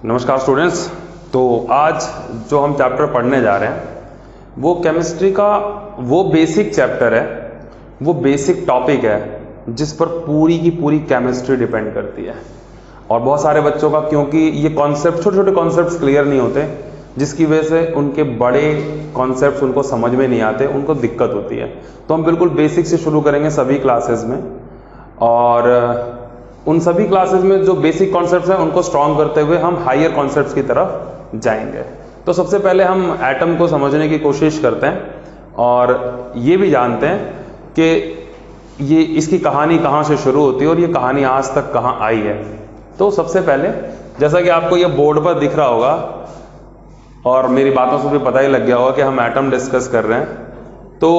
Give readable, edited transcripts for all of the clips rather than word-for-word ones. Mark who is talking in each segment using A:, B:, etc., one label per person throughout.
A: नमस्कार स्टूडेंट्स। तो आज जो हम चैप्टर पढ़ने जा रहे हैं वो केमिस्ट्री का वो बेसिक चैप्टर है, वो बेसिक टॉपिक है जिस पर पूरी की पूरी केमिस्ट्री डिपेंड करती है। और बहुत सारे बच्चों का क्योंकि ये कॉन्सेप्ट छोटे छोटे कॉन्सेप्ट्स क्लियर नहीं होते, जिसकी वजह से उनके बड़े कॉन्सेप्ट्स उनको समझ में नहीं आते, उनको दिक्कत होती है। तो हम बिल्कुल बेसिक से शुरू करेंगे सभी क्लासेस में, और उन सभी क्लासेस में जो बेसिक कॉन्सेप्ट्स हैं उनको स्ट्रॉन्ग करते हुए हम हायर कॉन्सेप्ट्स की तरफ जाएंगे। तो सबसे पहले हम एटम को समझने की कोशिश करते हैं और ये भी जानते हैं कि ये इसकी कहानी कहाँ से शुरू होती है और ये कहानी आज तक कहाँ आई है। तो सबसे पहले जैसा कि आपको ये बोर्ड पर दिख रहा होगा और मेरी बातों से भी पता ही लग गया होगा कि हम एटम डिस्कस कर रहे हैं, तो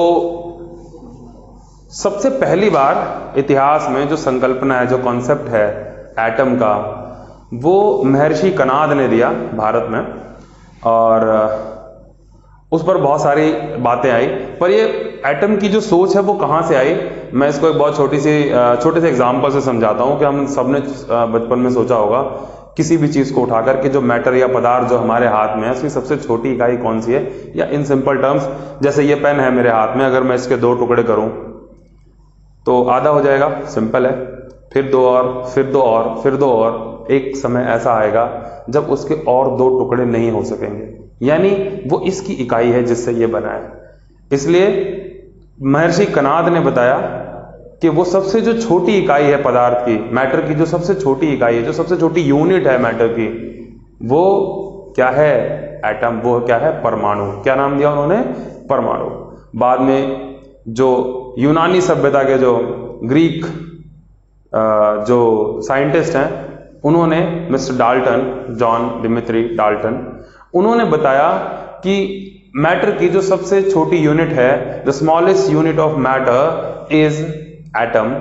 A: सबसे पहली बार इतिहास में जो संकल्पना है, जो कॉन्सेप्ट है एटम का, वो महर्षि कणाद ने दिया भारत में, और उस पर बहुत सारी बातें आई। पर ये एटम की जो सोच है वो कहाँ से आई, मैं इसको एक बहुत छोटे से एग्जाम्पल से समझाता हूँ कि हम सबने बचपन में सोचा होगा किसी भी चीज को उठाकर कि जो मैटर या पदार्थ जो हमारे हाथ में है उसकी सबसे छोटी इकाई कौन सी है, या इन सिंपल टर्म्स जैसे ये पेन है मेरे हाथ में, अगर मैं इसके 2 टुकड़े करूं तो आधा हो जाएगा, सिंपल है। फिर 2 और, फिर 2 और, फिर 2 और, एक समय ऐसा आएगा जब उसके और 2 टुकड़े नहीं हो सकेंगे, यानी वो इसकी इकाई है जिससे ये बना है। इसलिए महर्षि कणाद ने बताया कि वो सबसे जो छोटी इकाई है पदार्थ की, मैटर की जो सबसे छोटी इकाई है, जो सबसे छोटी यूनिट है मैटर की, वो क्या है? एटम। वो क्या है? परमाणु। क्या नाम दिया उन्होंने? परमाणु। बाद में जो यूनानी सभ्यता के जो ग्रीक जो साइंटिस्ट हैं, उन्होंने mister Dalton, John Dimitri Dalton, उन्होंने बताया कि मैटर की जो सबसे छोटी यूनिट है, the smallest unit of matter is atom,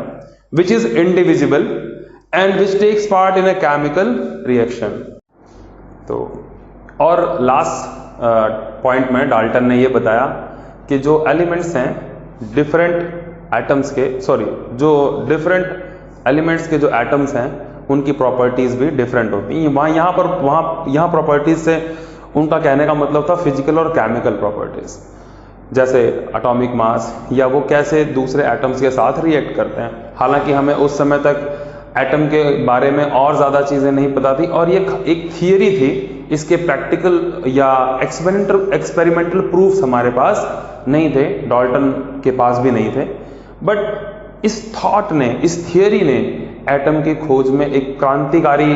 A: which is indivisible and which takes part in a chemical reaction. तो और लास्ट पॉइंट में डाल्टन ने यह बताया कि जो एलिमेंट्स हैं डिफरेंट एटम्स के, जो डिफरेंट एलिमेंट्स के जो एटम्स हैं उनकी प्रॉपर्टीज भी डिफरेंट होती हैं। यहाँ प्रॉपर्टीज से उनका कहने का मतलब था फिजिकल और केमिकल प्रॉपर्टीज, जैसे एटॉमिक मास, या वो कैसे दूसरे एटम्स के साथ रिएक्ट करते हैं। हालांकि हमें उस समय तक एटम के बारे में और ज़्यादा चीज़ें नहीं पता थी, और ये एक थियरी थी, इसके प्रैक्टिकल या एक्सपेरिमेंटल प्रूफ्स हमारे पास नहीं थे, डाल्टन के पास भी नहीं थे। बट इस थॉट ने, इस थियरी ने एटम की खोज में एक क्रांतिकारी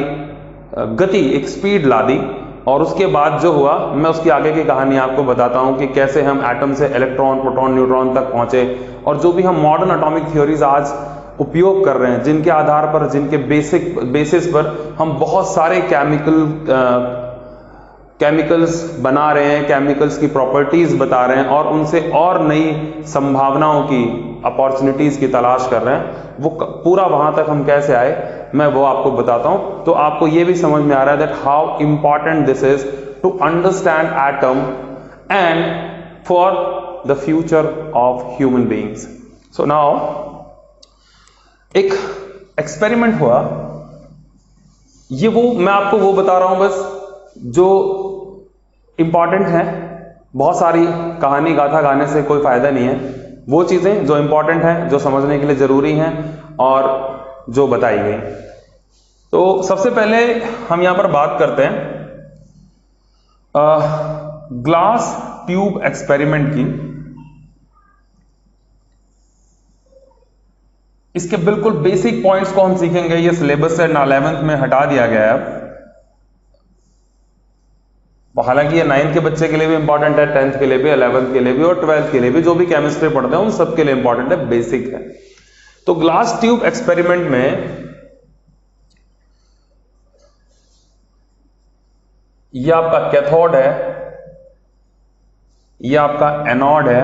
A: गति, एक स्पीड ला दी। और उसके बाद जो हुआ, मैं उसकी आगे की कहानी आपको बताता हूं कि कैसे हम एटम से इलेक्ट्रॉन, प्रोटॉन, न्यूट्रॉन तक पहुंचे, और जो भी हम मॉडर्न एटॉमिक थ्योरीज आज उपयोग कर रहे हैं, जिनके आधार पर, जिनके बेसिस पर हम बहुत सारे केमिकल्स बना रहे हैं, केमिकल्स की प्रॉपर्टीज बता रहे हैं, और उनसे और नई संभावनाओं की, अपॉर्चुनिटीज की तलाश कर रहे हैं, वो पूरा वहां तक हम कैसे आए मैं वो आपको बताता हूं। तो आपको ये भी समझ में आ रहा है that how important this is to understand atom and for the future of human beings. So now एक एक्सपेरिमेंट हुआ, ये वो मैं आपको वो बता रहा हूं बस जो इंपॉर्टेंट है। बहुत सारी कहानी गाथा गाने से कोई फायदा नहीं है, वो चीजें जो इंपॉर्टेंट हैं, जो समझने के लिए जरूरी हैं और जो बताई गई। तो सबसे पहले हम यहां पर बात करते हैं ग्लास ट्यूब एक्सपेरिमेंट की। इसके बिल्कुल बेसिक पॉइंट्स को हम सीखेंगे, ये सिलेबस से 11th में हटा दिया गया है। हालांकि ये 9th के बच्चे के लिए भी इंपॉर्टेंट है, 10th के लिए भी, 11th के लिए भी और 12th के लिए भी, जो भी केमिस्ट्री पढ़ते हैं उन सब के लिए इंपॉर्टेंट है, बेसिक है। तो ग्लास ट्यूब एक्सपेरिमेंट में ये आपका कैथोड है, ये आपका एनोड है,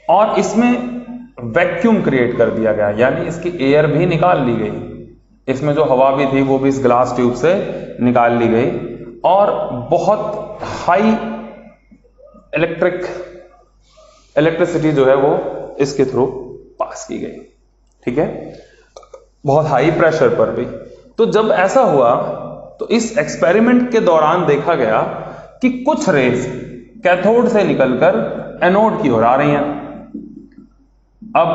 A: और इसमें वैक्यूम क्रिएट कर दिया गया, यानी इसकी एयर भी निकाल ली गई। इसमें जो हवा भी थी वो भी इस ग्लास ट्यूब से निकाल ली गई, और बहुत हाई इलेक्ट्रिसिटी जो है वो इसके थ्रू पास की गई। ठीक है, बहुत हाई प्रेशर पर भी। तो जब ऐसा हुआ तो इस एक्सपेरिमेंट के दौरान देखा गया कि कुछ रेस कैथोड से निकलकर एनोड की ओर आ रही हैं। अब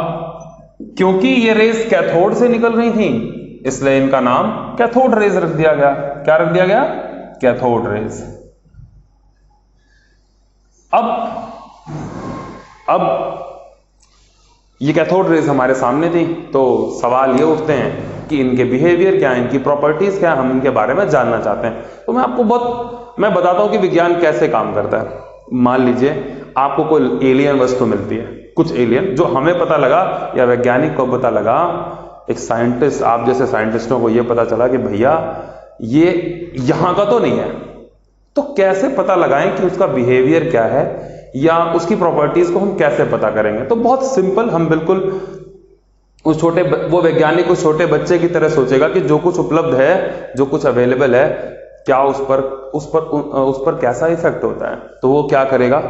A: क्योंकि ये रेस कैथोड से निकल रही थी, इसलिए इनका नाम कैथोड रेज रख दिया गया। क्या रख दिया गया? Cathode rays. अब ये कैथोड रेज हमारे सामने थी, तो सवाल ये उठते हैं कि इनके बिहेवियर क्या है, इनकी प्रॉपर्टीज क्या है, हम इनके बारे में जानना चाहते हैं। तो मैं बताता हूं कि विज्ञान कैसे काम करता है। मान लीजिए आपको कोई एलियन वस्तु मिलती है, कुछ एलियन जो हमें पता लगा या वैज्ञानिक को पता लगा, एक साइंटिस्ट, आप जैसे साइंटिस्टों को यह पता चला कि भैया ये यहां का तो नहीं है, तो कैसे पता लगाएं कि उसका बिहेवियर क्या है या उसकी प्रॉपर्टीज को हम कैसे पता करेंगे? तो बहुत सिंपल, हम बिल्कुल वो वैज्ञानिक उस छोटे बच्चे की तरह सोचेगा कि जो कुछ उपलब्ध है, जो कुछ अवेलेबल है, क्या उस पर कैसा इफेक्ट होता है। तो वो क्या करेगा,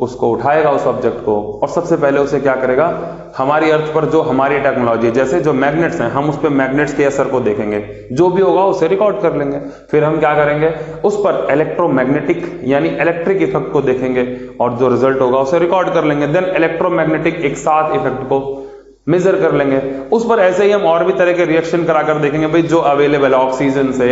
A: उसको उठाएगा उस ऑब्जेक्ट को, और सबसे पहले उसे क्या करेगा, हमारी अर्थ पर जो हमारी टेक्नोलॉजी, जैसे जो मैग्नेट्स हैं, हम उस पर मैग्नेट्स के असर को देखेंगे, जो भी होगा उसे रिकॉर्ड कर लेंगे। फिर हम क्या करेंगे, उस पर इलेक्ट्रोमैग्नेटिक यानी इलेक्ट्रिक इफेक्ट को देखेंगे और जो रिजल्ट होगा उसे रिकॉर्ड कर लेंगे। देन इलेक्ट्रोमैग्नेटिक एक साथ इफेक्ट को मेजर कर लेंगे। उस पर ऐसे ही हम और भी तरह के रिएक्शन कराकर देखेंगे, भाई जो अवेलेबल है ऑक्सीजन से,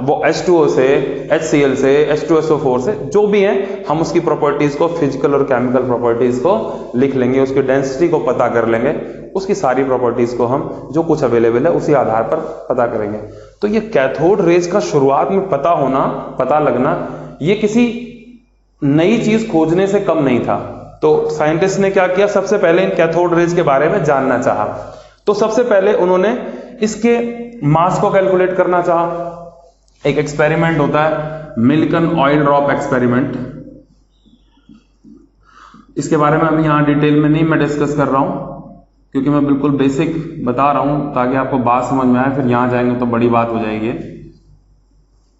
A: वो H2O से, HCl से, H2SO4 से, जो भी है, हम उसकी प्रॉपर्टीज को, फिजिकल और केमिकल प्रॉपर्टीज को लिख लेंगे, उसकी डेंसिटी को पता कर लेंगे, उसकी सारी प्रॉपर्टीज को हम जो कुछ अवेलेबल है उसी आधार पर पता करेंगे। तो ये कैथोड रेज का शुरुआत में पता लगना, ये किसी नई चीज खोजने से कम नहीं था। तो साइंटिस्ट ने क्या किया, सबसे पहले इन कैथोड रेज के बारे में जानना चाहा। तो सबसे पहले उन्होंने इसके मास को कैलकुलेट करना चाहा। एक एक्सपेरिमेंट होता है मिल्कन ऑयल ड्रॉप एक्सपेरिमेंट, इसके बारे में अभी यहां डिटेल में नहीं मैं डिस्कस कर रहा हूं, क्योंकि मैं बिल्कुल बेसिक बता रहा हूं ताकि आपको बात समझ में आए। फिर यहां जाएंगे तो बड़ी बात हो जाएगी।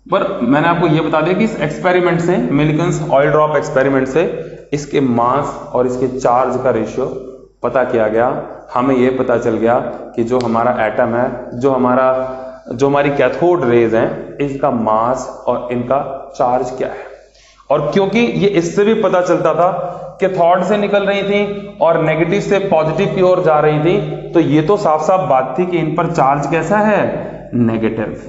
A: पर मैंने आपको यह बता दिया कि इस एक्सपेरिमेंट से, मिल्कन्स ऑयल ड्रॉप एक्सपेरिमेंट से, इसके मास और इसके चार्ज का रेशियो पता किया गया। हमें यह पता चल गया कि जो हमारा एटम है, जो हमारी कैथोड रेज हैं, इसका मास और इनका चार्ज क्या है। और क्योंकि ये इससे भी पता चलता था कैथोड से निकल रही थी और नेगेटिव से पॉजिटिव की ओर जा रही थी, तो ये तो साफ साफ बात थी कि इन पर चार्ज कैसा है, नेगेटिव।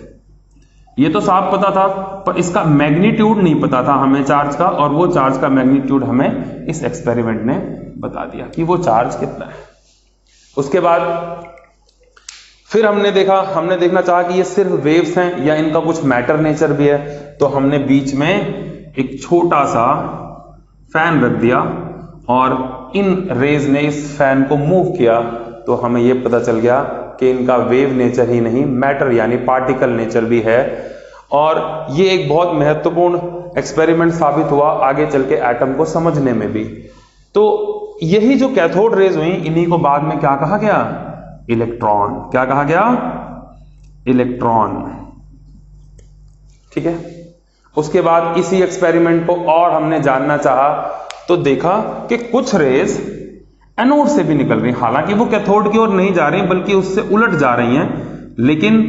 A: ये तो साफ पता था, पर इसका मैग्नीट्यूड नहीं पता था हमें चार्ज का, और वो चार्ज का मैग्नीट्यूड हमें इस एक्सपेरिमेंट ने बता दिया कि वो चार्ज कितना है। उसके बाद फिर हमने देखना चाहा कि ये सिर्फ वेव्स हैं या इनका कुछ मैटर नेचर भी है। तो हमने बीच में एक छोटा सा फैन रख दिया और इन रेज ने इस फैन को मूव किया, तो हमें यह पता चल गया कि इनका वेव नेचर ही नहीं, मैटर यानी पार्टिकल नेचर भी है। और ये एक बहुत महत्वपूर्ण एक्सपेरिमेंट साबित हुआ आगे चल के एटम को समझने में भी। तो यही जो कैथोड रेज हुई, इन्हीं को बाद में क्या कहा गया, इलेक्ट्रॉन। क्या कहा गया, इलेक्ट्रॉन। ठीक है। उसके बाद इसी एक्सपेरिमेंट को और हमने जानना चाहा, तो देखा कि कुछ रेज एनोड से भी निकल रही, हालांकि वो कैथोड की ओर नहीं जा रही बल्कि उससे उलट जा रही हैं, लेकिन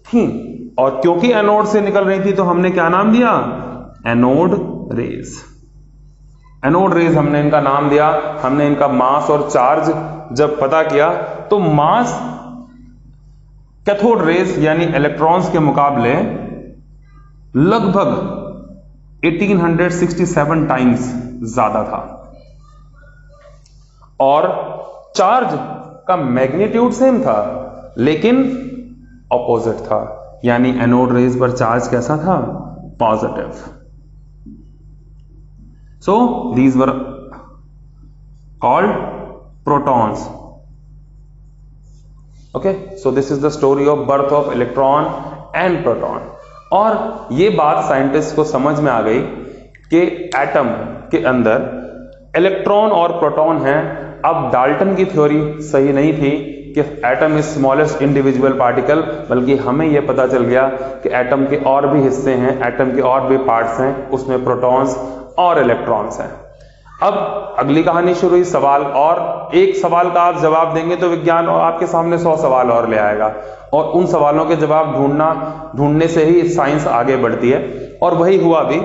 A: थी। और क्योंकि एनोड से निकल रही थी तो हमने क्या नाम दिया, एनोड रेज। एनोड रेज हमने इनका नाम दिया। हमने इनका मास और चार्ज जब पता किया तो मास कैथोड रेज यानी इलेक्ट्रॉन्स के मुकाबले लगभग 1867 टाइम्स ज्यादा था, और चार्ज का मैग्नीट्यूड सेम था लेकिन ऑपोजिट था, यानी एनोड रेज पर चार्ज कैसा था, positive. So these were called protons. Okay, so this is the story of birth of electron and proton. और ये बात साइंटिस्ट को समझ में आ गई कि एटम के अंदर इलेक्ट्रॉन और प्रोटॉन हैं। अब डाल्टन की थ्योरी सही नहीं थी कि atom is smallest individual particle, बल्कि हमें यह पता चल गया कि एटम के और भी हिस्से हैं, एटम के और भी पार्ट्स हैं, उसमें प्रोटॉन्स और इलेक्ट्रॉन्स हैं। अब अगली कहानी शुरू हुई, सवाल, और एक सवाल का आप जवाब देंगे तो विज्ञान आपके सामने 100 सवाल और ले आएगा, और उन सवालों के जवाब ढूंढने से ही साइंस आगे बढ़ती है। और वही हुआ भी।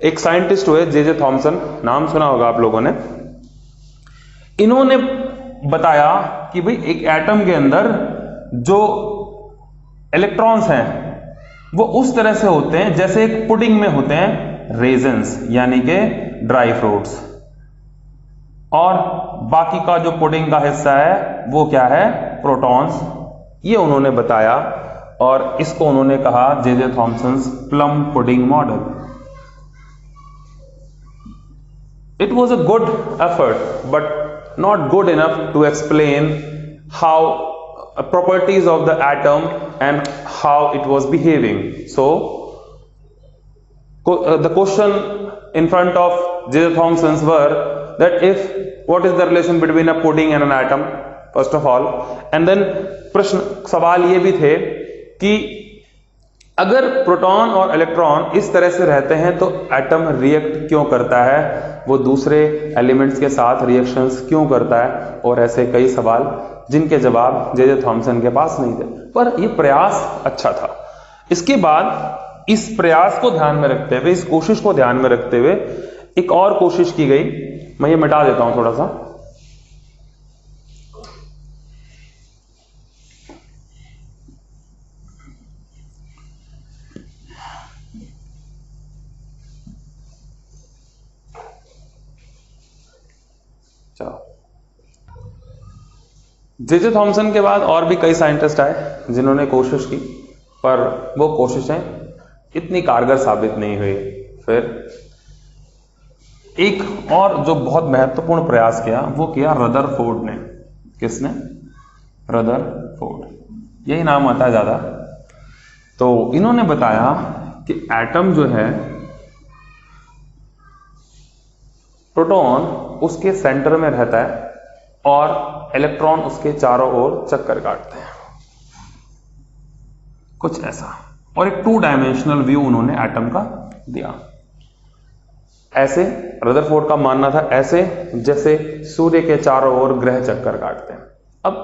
A: एक साइंटिस्ट हुए जे थॉमसन, नाम सुना होगा आप लोगों ने। इन्होंने बताया कि भाई एक एटम के अंदर जो इलेक्ट्रॉन्स हैं वो उस तरह से होते हैं जैसे एक पुडिंग में होते हैं रेजन्स, यानी कि ड्राई फ्रूट्स, और बाकी का जो पुडिंग का हिस्सा है वो क्या है, प्रोटॉन्स। ये उन्होंने बताया, और इसको उन्होंने कहा J Thomson's plum pudding model. It was a good effort but not good enough to explain how properties of the atom and how it was behaving. So the question in front of J. Thomson's were that what is the relation between a pudding and an atom, first of all, and then सवाल ये भी थे कि अगर proton और electron इस तरह से रहते हैं तो एटम रिएक्ट क्यों करता है, वो दूसरे एलिमेंट्स के साथ रिएक्शंस क्यों करता है, और ऐसे कई सवाल जिनके जवाब जे थॉमसन के पास नहीं थे। पर यह प्रयास अच्छा था। इसके बाद इस प्रयास को ध्यान में रखते हुए, इस कोशिश को ध्यान में रखते हुए एक और कोशिश की गई। मैं ये मिटा देता हूं थोड़ा सा। चलो, जे थॉमसन के बाद और भी कई साइंटिस्ट आए जिन्होंने कोशिश की, पर वो कोशिशें इतनी कारगर साबित नहीं हुई। फिर एक और जो बहुत महत्वपूर्ण प्रयास किया वो किया रदरफोर्ड ने। किसने? रदरफोर्ड, यही नाम आता है ज्यादा। तो इन्होंने बताया कि एटम जो है, प्रोटॉन उसके सेंटर में रहता है और इलेक्ट्रॉन उसके चारों ओर चक्कर काटते हैं, कुछ ऐसा। और एक 2 डायमेंशनल व्यू उन्होंने एटम का दिया। ऐसे रदरफोर्ड का मानना था, ऐसे जैसे सूर्य के चारों ओर ग्रह चक्कर काटते हैं। अब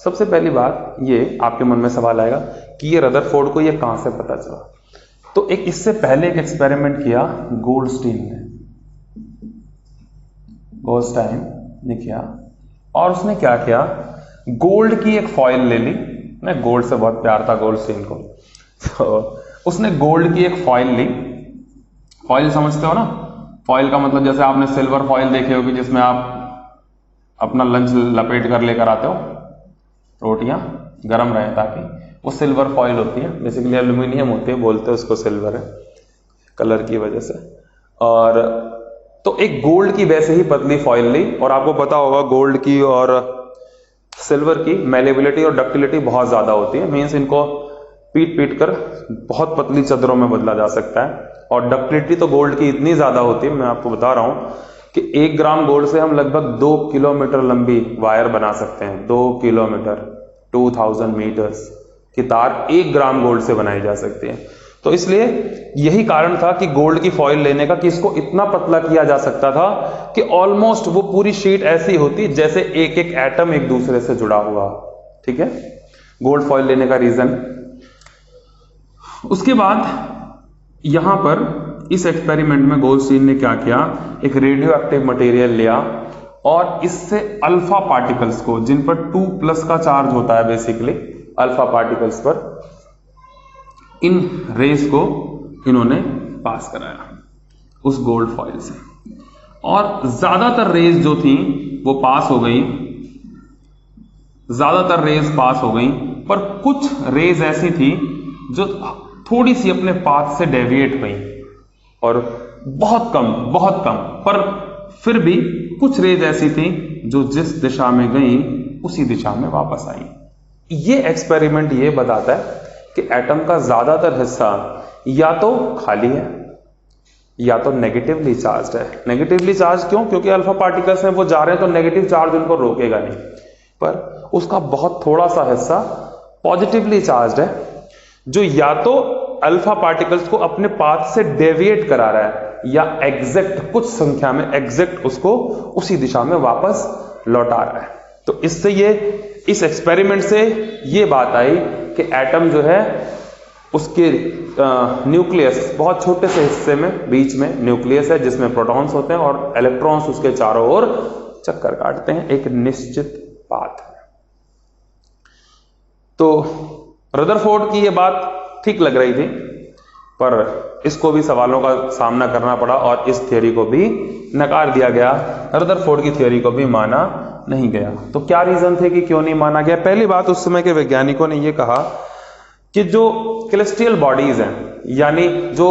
A: सबसे पहली बात ये आपके मन में सवाल आएगा कि ये रदरफोर्ड को ये कहां से पता चला। तो एक इससे पहले एक एक्सपेरिमेंट किया गोल्डस्टाइन ने किया, और उसने क्या किया, गोल्ड की एक फॉइल ले ली। ना, गोल्ड से बहुत प्यार था गोल्डस्टाइन को, तो उसने गोल्ड की एक फॉइल ली। फॉइल समझते हो ना? फॉइल का मतलब जैसे आपने सिल्वर फॉइल देखे होगी जिसमें आप अपना लंच लपेट कर लेकर आते हो, रोटियां गर्म रहे ताकि, वो सिल्वर फॉइल होती है। बेसिकली एल्यूमिनियम होती है, बोलते हैं उसको सिल्वर है कलर की वजह से। और तो एक गोल्ड की वैसे ही पतली फॉइल ली, और आपको पता होगा गोल्ड की और सिल्वर की मैलेबिलिटी और डक्टिलिटी बहुत ज्यादा होती है। मींस इनको पीट कर बहुत पतली चादरों में बदला जा सकता है, और डक्टिलिटी तो गोल्ड की इतनी ज्यादा होती है, मैं आपको बता रहा हूं कि 1 ग्राम गोल्ड से हम लगभग 2 किलोमीटर लंबी वायर बना सकते हैं। 2 किलोमीटर 2000 मीटर्स की तार 1 ग्राम गोल्ड से बनाई जा सकती है। तो इसलिए यही कारण था कि गोल्ड की फॉइल लेने का, कि इसको इतना पतला किया जा सकता था कि ऑलमोस्ट वो पूरी शीट ऐसी होती जैसे एक एक एटम एक दूसरे से जुड़ा हुआ। ठीक है, गोल्ड फॉइल लेने का रीजन। उसके बाद यहां पर इस एक्सपेरिमेंट में गोल्डस्टीन ने क्या किया, एक रेडियो एक्टिव मटेरियल लिया और इससे अल्फा पार्टिकल्स को, जिन पर 2+ का चार्ज होता है बेसिकली अल्फा पार्टिकल्स पर, इन रेस को इन्होंने पास कराया उस गोल्ड फॉइल से, और ज्यादातर रेस जो थी वो पास हो गई, ज्यादातर रेस पास हो गई, पर कुछ रेस ऐसी थी जो थोड़ी सी अपने पाथ से डेविएट हुई, और बहुत कम, पर फिर भी कुछ रेज ऐसी थी जो जिस दिशा में गई उसी दिशा में वापस आई। ये एक्सपेरिमेंट ये बताता है कि एटम का ज्यादातर हिस्सा या तो खाली है या तो नेगेटिवली चार्ज है। नेगेटिवली चार्ज क्यों? क्योंकि अल्फा पार्टिकल्स हैं, वो जा रहे हैं तो नेगेटिव चार्ज उनको रोकेगा नहीं, पर उसका बहुत थोड़ा सा हिस्सा पॉजिटिवली चार्ज है, जो या तो अल्फा पार्टिकल्स को अपने पाथ से डेविएट करा रहा है, या एग्जैक्ट कुछ संख्या में एग्जैक्ट उसको उसी दिशा में वापस लौटा रहा है। तो इससे ये इस एक्सपेरिमेंट से ये बात आई कि एटम जो है उसके न्यूक्लियस बहुत छोटे से हिस्से में बीच में न्यूक्लियस है जिसमें प्रोटॉन्स होते हैं और इलेक्ट्रॉन्स उसके चारों ओर चक्कर काटते हैं एक निश्चित पाथ में। तो रदरफोर्ड की ये बात ठीक लग रही थी, पर इसको भी सवालों का सामना करना पड़ा और इस थ्योरी को भी नकार दिया गया। रदरफोर्ड की थ्योरी को भी माना नहीं गया। तो क्या रीजन थे कि क्यों नहीं माना गया? पहली बात, उस समय के वैज्ञानिकों ने यह कहा कि जो सेलेस्टियल बॉडीज हैं, यानी जो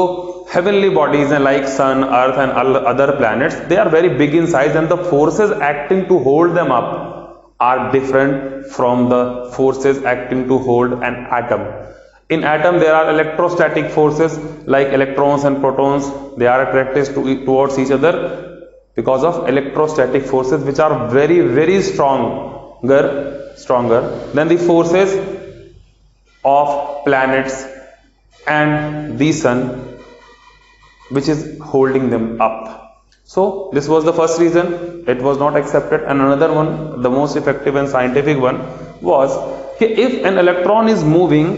A: हेवनली बॉडीज हैं like sun, earth and other planets, they are very big in size and the forces acting to hold them up are different from the forces acting to hold an atom. In atom there are electrostatic forces like electrons and protons. They are attracted towards each other because of electrostatic forces which are very very stronger than the forces of planets and the sun which is holding them up. So this was the first reason it was not accepted. And another one, the most effective and scientific one, was that if an electron is moving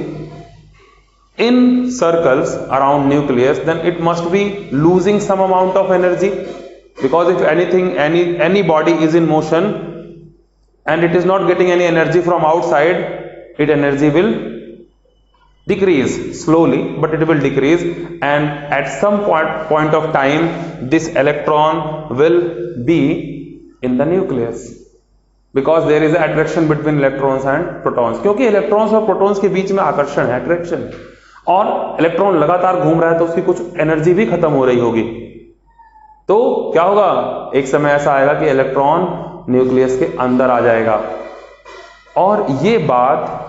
A: in circles around nucleus, then it must be losing some amount of energy, because if any body is in motion and it is not getting any energy from outside, its energy will decrease slowly, but it will decrease, and at some point of time this electron will be in the nucleus because there is an attraction between electrons and protons. क्योंकि electrons और protons के बीच में आकर्षण है, attraction, और electron लगातार घूम रहा है तो उसकी कुछ एनर्जी भी खत्म हो रही होगी। तो क्या होगा, एक समय ऐसा आएगा कि इलेक्ट्रॉन न्यूक्लियस के अंदर आ जाएगा। और ये बात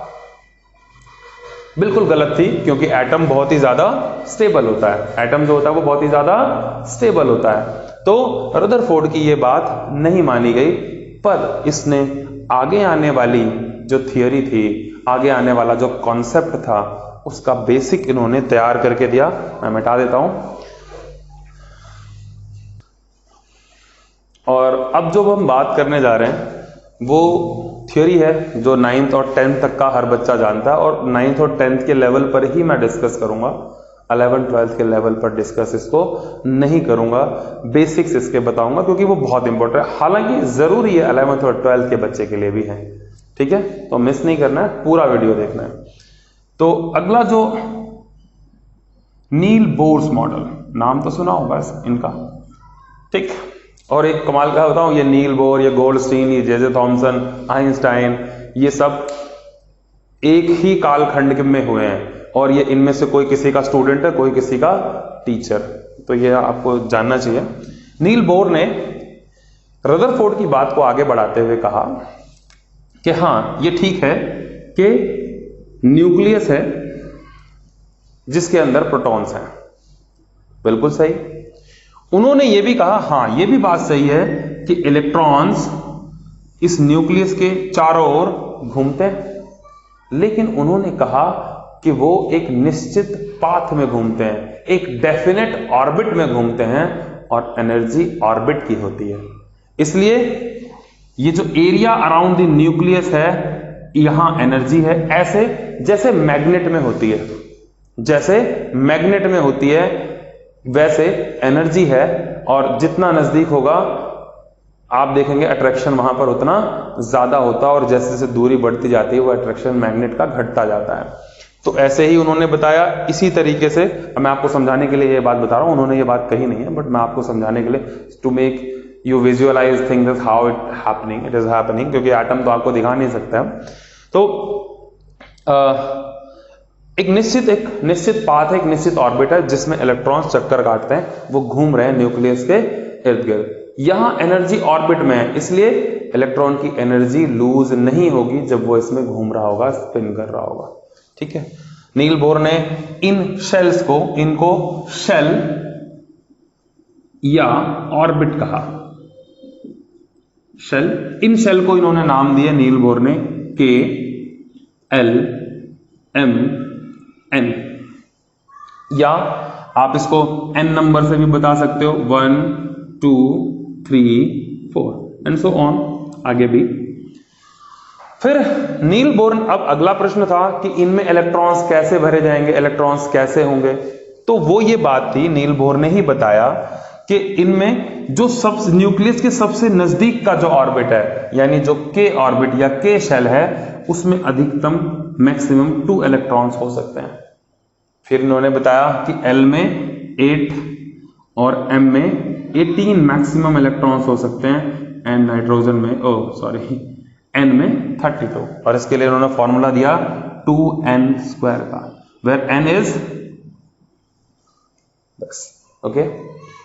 A: बिल्कुल गलत थी, क्योंकि एटम बहुत ही ज्यादा स्टेबल होता है। एटम जो होता है वो बहुत ही ज्यादा स्टेबल होता है। तो रदरफोर्ड की ये बात नहीं मानी गई, पर इसने आगे आने वाली जो थियरी थी, आगे आने वाला जो कॉन्सेप्ट था, उसका बेसिक इन्होंने तैयार करके दिया। मैं मिटा देता हूं। और अब जो हम बात करने जा रहे हैं वो थ्योरी है जो 9th और 10th तक का हर बच्चा जानता है, और 9th और 10th के लेवल पर ही मैं डिस्कस करूंगा। 11th 12th के लेवल पर डिस्कस इसको नहीं करूंगा, बेसिक्स इसके बताऊंगा क्योंकि वो बहुत इंपॉर्टेंट है। हालांकि जरूरी है 11th और 12th के बच्चे के लिए भी है, ठीक है? तो मिस नहीं करना है, पूरा वीडियो देखना है। तो अगला जो नील बोर्स मॉडल, नाम तो सुना होगा इनका, ठीक? और एक कमाल का बताऊं, ये नील बोर, ये गोल्डस्टीन, ये जे थॉमसन, आइंस्टाइन, ये सब एक ही कालखंड में हुए हैं, और ये इनमें से कोई किसी का स्टूडेंट है, कोई किसी का टीचर। तो ये आपको जानना चाहिए। नील बोर ने रदरफोर्ड की बात को आगे बढ़ाते हुए कहा कि हाँ, ये ठीक है कि न्यूक्लियस है जिसके अंदर प्रोटॉन्स हैं, बिल्कुल सही। उन्होंने ये भी कहा, हाँ ये भी बात सही है कि इलेक्ट्रॉन्स इस न्यूक्लियस के चारों ओर घूमते हैं, लेकिन उन्होंने कहा कि वो एक निश्चित पाथ में घूमते हैं, एक डेफिनेट ऑर्बिट में घूमते हैं, और एनर्जी ऑर्बिट की होती है। इसलिए ये जो एरिया अराउंड द न्यूक्लियस है, यहां एनर्जी है, ऐसे जैसे मैग्नेट में होती है, जैसे मैग्नेट में होती है वैसे एनर्जी है, और जितना नजदीक होगा आप देखेंगे अट्रैक्शन वहां पर उतना ज्यादा होता है, और जैसे जैसे दूरी बढ़ती जाती है वो अट्रैक्शन मैग्नेट का घटता जाता है। तो ऐसे ही उन्होंने बताया। इसी तरीके से मैं आपको समझाने के लिए ये बात बता रहा हूं, उन्होंने ये बात कही नहीं है, बट मैं आपको समझाने के लिए, to make you visualise things how it is happening, क्योंकि एटम तो आपको दिखा नहीं सकता। तो एक निश्चित पाथ है, एक निश्चित ऑर्बिट है जिसमें इलेक्ट्रॉन्स चक्कर काटते हैं, वो घूम रहे हैं न्यूक्लियस के इर्द गिर्द। यहां एनर्जी ऑर्बिट में है, इसलिए इलेक्ट्रॉन की एनर्जी लूज नहीं होगी जब वो इसमें घूम रहा होगा, स्पिन कर रहा होगा, ठीक है? नील बोर ने इन शेल्स को, इनको शेल या ऑर्बिट कहा। शेल, इन शेल को इन्होंने नाम दिए नील बोर ने KLMN, या आप इसको n नंबर से भी बता सकते हो, 1 2 3 4 एंड सो ऑन, आगे भी। फिर नील बोर्न, अब अगला प्रश्न था कि इनमें इलेक्ट्रॉन्स कैसे भरे जाएंगे, इलेक्ट्रॉन्स कैसे होंगे। तो वो ये बात थी, नील बोर्न ने ही बताया कि इनमें जो न्यूक्लियस के सबसे नजदीक का जो ऑर्बिट है, यानी जो के ऑर्बिट या के शेल है, उसमें अधिकतम मैक्सिमम 2 इलेक्ट्रॉन्स हो सकते हैं। फिर इन्होंने बताया कि L में 8 और M में 18 मैक्सिमम इलेक्ट्रॉन्स हो सकते हैं, एंड नाइट्रोजन में N में 32। और इसके लिए उन्होंने फॉर्मूला दिया 2n² का, where n is this. Okay,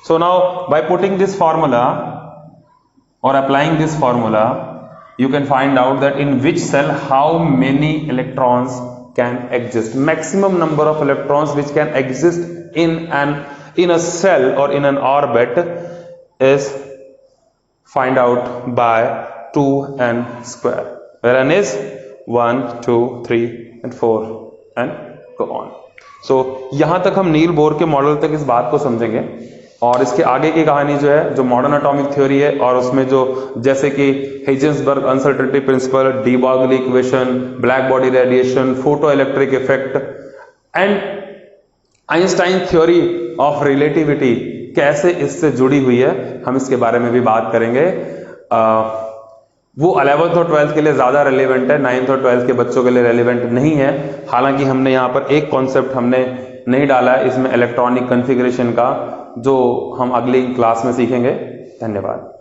A: so now by putting this formula or applying this formula, you can find out that in which cell how many electrons can exist. Maximum number of electrons which can exist in a cell or in an orbit is find out by 2n², where n is 1 2 3 and 4 and go on. So यहां तक हम Niels Bohr के model तक इस बात को समझेंगे, और इसके आगे की कहानी जो है, जो मॉडर्न एटॉमिक थ्योरी है, और उसमें जो जैसे कि Heisenberg uncertainty principle, de Broglie equation, black body radiation, photo electric effect and Einstein theory of relativity कैसे इससे जुड़ी हुई है, हम इसके बारे में भी बात करेंगे। वो 11th और 12th के लिए ज्यादा रेलिवेंट है, 9th और 12th के बच्चों के लिए रेलिवेंट नहीं है। हालांकि हमने यहाँ पर एक कॉन्सेप्ट हमने नहीं डाला है इसमें, इलेक्ट्रॉनिक कॉन्फ़िगरेशन का, जो हम अगली क्लास में सीखेंगे। धन्यवाद।